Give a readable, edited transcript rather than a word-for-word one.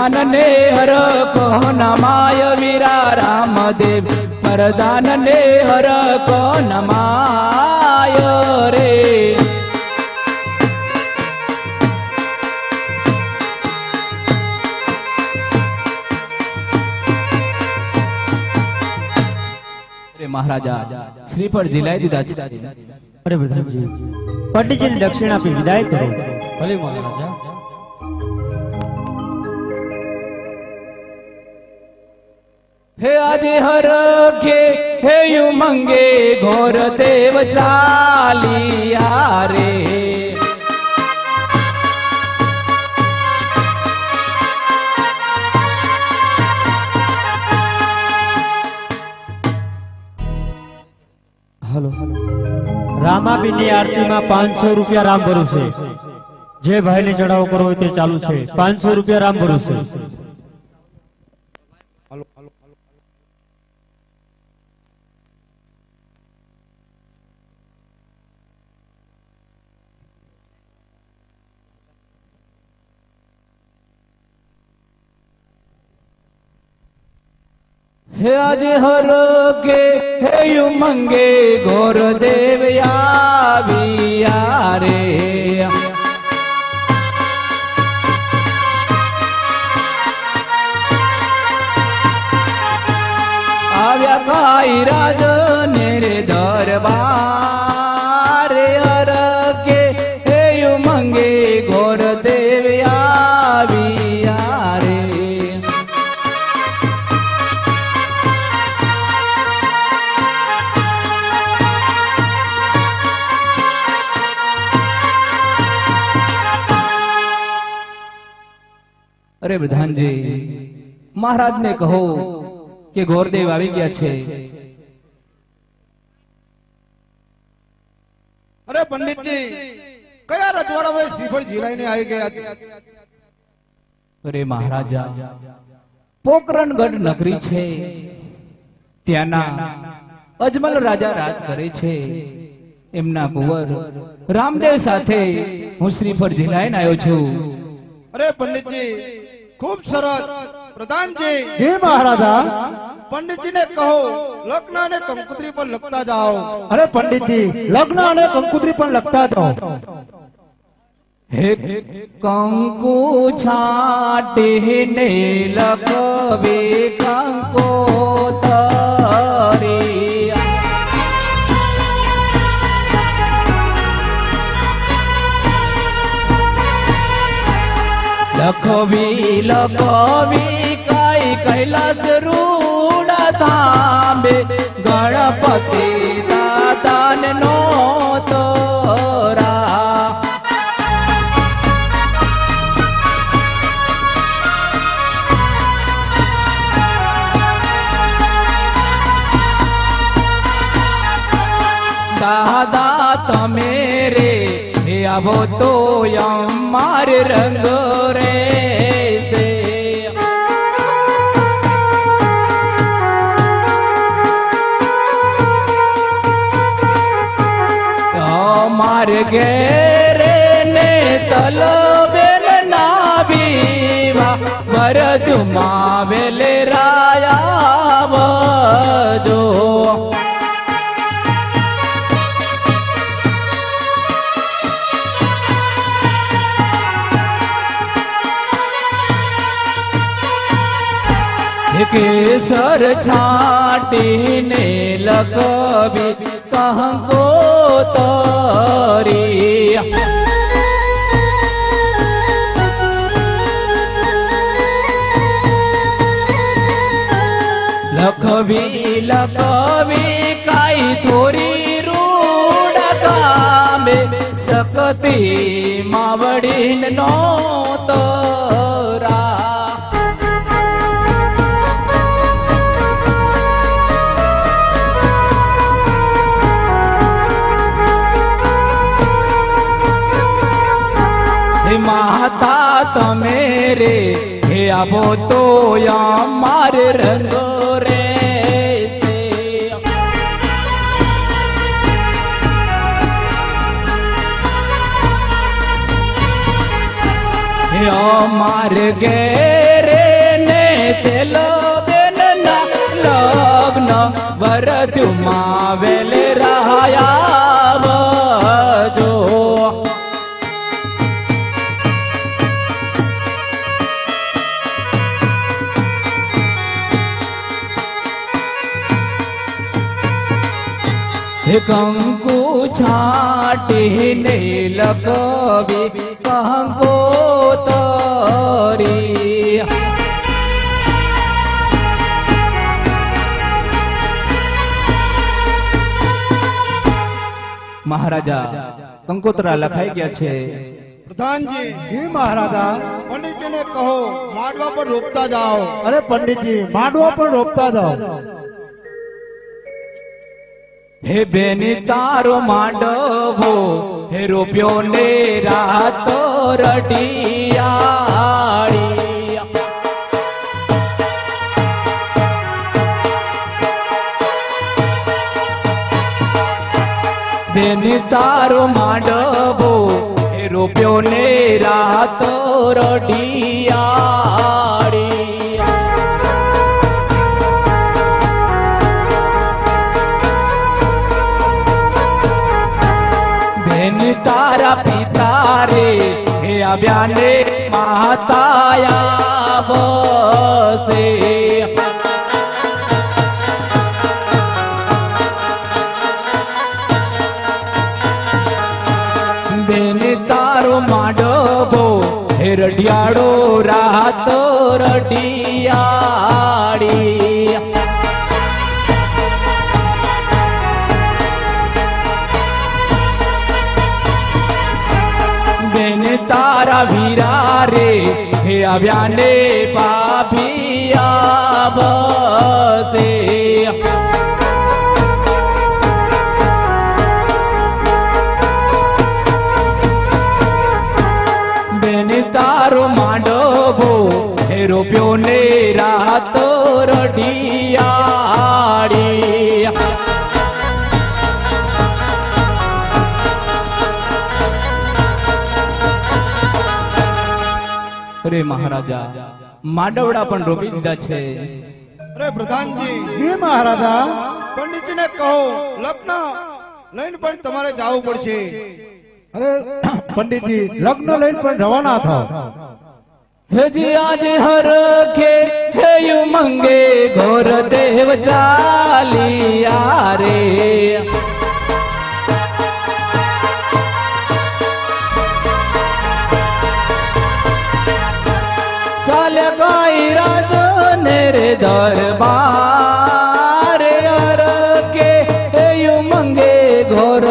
वरदान ने हर को नमाय वीरा रामदेव वरदान ने हर को नमाय रे। महाराजा श्रीफળ જીલાઈ દીધા છે। અરે પ્રધાનજી પંડિતજીને દક્ષિણ આપી વિદાય કરો। ભલે મહારાજા। हे आदि हर के हे उमंगे घोर देव चालिया रे। हेलो रामाबीनी आरती में 500 रुपया राम भरोसे जे भाई ने चढ़ाव करो ते चालू छे। 500 रुपया राम भरोसे। हे आज हर के हे उमंगे घोर देव आविया रे। आव्या काई राज नेरे दरबार हर के हे उमंगे घोर देव आविया रे। अरे प्रधान जी महाराज ने कहो कि घोरदेव આવી ગયા છે। અરે પંડિતજી કયા રજવાડામાં શ્રીફળ જીલાઈને આવી ગયા? અરે મહારાજા પોકરણગઢ નગરી છે ત્યાંના અજમલ રાજા રાજ કરે છે। એમના કુંવર રામદેવ સાથે હું શ્રીફળ જીલાઈને આવ્યો છું। અરે પંડિતજી खूब सरस। प्रधान जी हे महाराजा पंडित जी ने कहो लग्न ने कंकुत्री पर लगता जाओ। अरे पंडित जी लग्न ने कंकुत्री पर लगता जाओ। हे कंकु छाटे ने लगवे कंकोतरी लखवी लखवी काई कैलास रूढ़ थांबे गणपति दादान नो तोरा। दादा तमेरे हे आवो तो यमार रंग रे से। मार गेरे ने तलबेल नाबीवा भरत मावेले राया बजो। केसर छाटीने लगवी कहको तरी लखवी लखवी काई थोरी रूढ़ कामे सकती मावड़ीन नो तोरा। माता तमेरे हे आवो तो या मार रंग रे से। हे मार गे रे લગ્ન વરત્યુમાં વેલે રહ્યા જો કંકુ છાટીને લગવી કંકોતરી મહારાજા કંકોતરા લખાઈ ગયા છે. પ્રધાનજી જી મહારાજા. પંડિતજીને કહો માંડવા પર રોપતા જાઓ. અરે પંડિતજી માંડવા પણ રોપતા જાઓ. હે બેની તારો માંડવો હે રોપ્યો ને રાત રડિયાળી બેની તારો માંડવો હે રોપ્યો ને રાત રડિયાળી તારા પિતા રે હે આવ્યા ને માતાયા બસે બેન તારો માંડવો હે રડિયાળો રાત રડિયાળી તારા વીરા રે હે આવ્યા ને પાપિયા બસે બેન તારો માંડવો હે રોપ્યો ને રાત રડિયાળી અરે મહારાજા માંડવડા પણ રોપી દીધા છે. અરે પ્રધાનજી જી મહારાજા. પંડિતજીને કહો લગ્ન લઈને પણ તમારે જવું પડશે. અરે પંડિતજી લગ્ન લઈને પણ રવાના થાવ. હજી આજે હરખે હે મંગે ઘોર દેવ ચાલિયા રે ચાલે કઈ રાજને રે દરબાર હરખે હે મંગે ઘોર